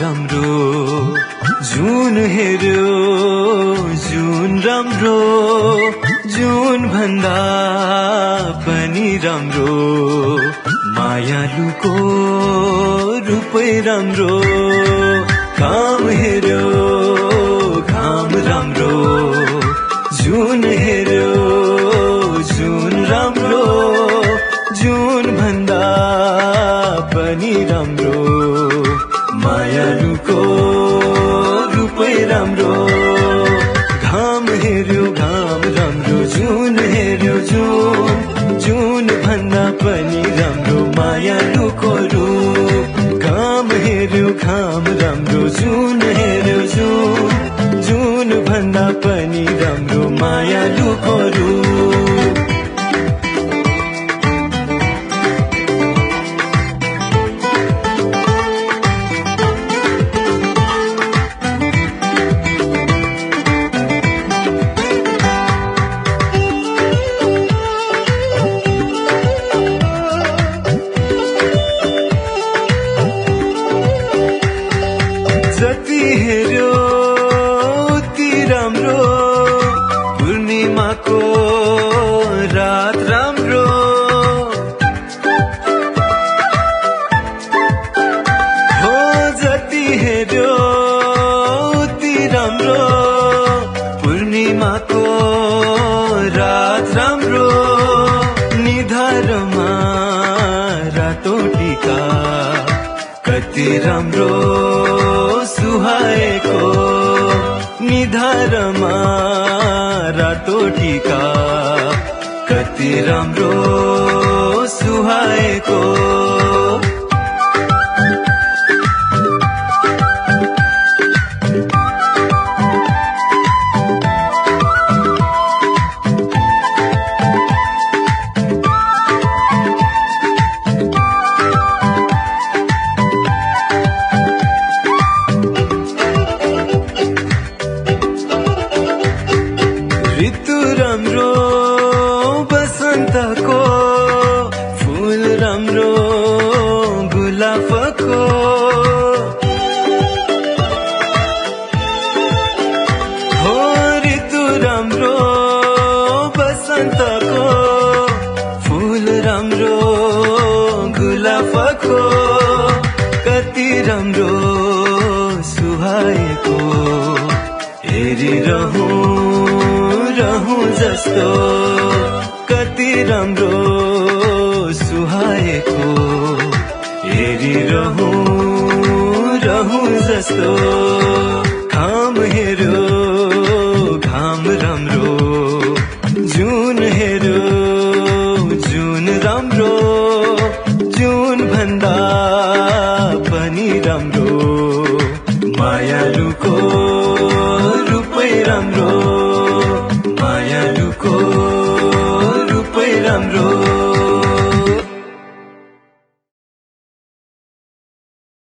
राम्रो जुन हेर्यो जुन राम्रो जुन भन्दा पनि राम्रो मायालुको रूपै राम्रो घाम हेर्यो घाम राम्रो जुन हेर्यो जुन राम्रो जुन भन्दा पनि राम्रो मायालुको रूपै राम्रो घाम हेर्यो घाम राम्रो जुन हेर्यो जुन जुन भन्दा पनि राम्रो मायालुको रूप घाम हेर्यो घाम राम्रो जुन हेर्यो जुन जुन भन्दा पनि राम्रो मायालुको रूप जति हेर्यो ती राम्रो पूर्णिमाको रात राम्रो हो जति हेर्यो ती राम्रो पूर्णिमाको रात राम्रो निधारमा रातो टीका कति राम्रो सुहाएको निधारमा रातो टीका कति राम्रो सुहाएको ऋतु राम्रो बसन्तको फूल राम्रो गुलाबको हो ऋतु राम्रो बसन्तको फूल राम्रो गुलाबको कति राम्रो सुहाएको हेरिरहूं जस्तो कति राम्रो सुहाएको हेरिरहूं जस्तो घाम हेर्यो घाम राम्रो जुन हेर्यो जुन राम्रो जुन भन्दा पनि राम्रो मायालुको रूपै राम्रो मायालुको रूपै राम्रो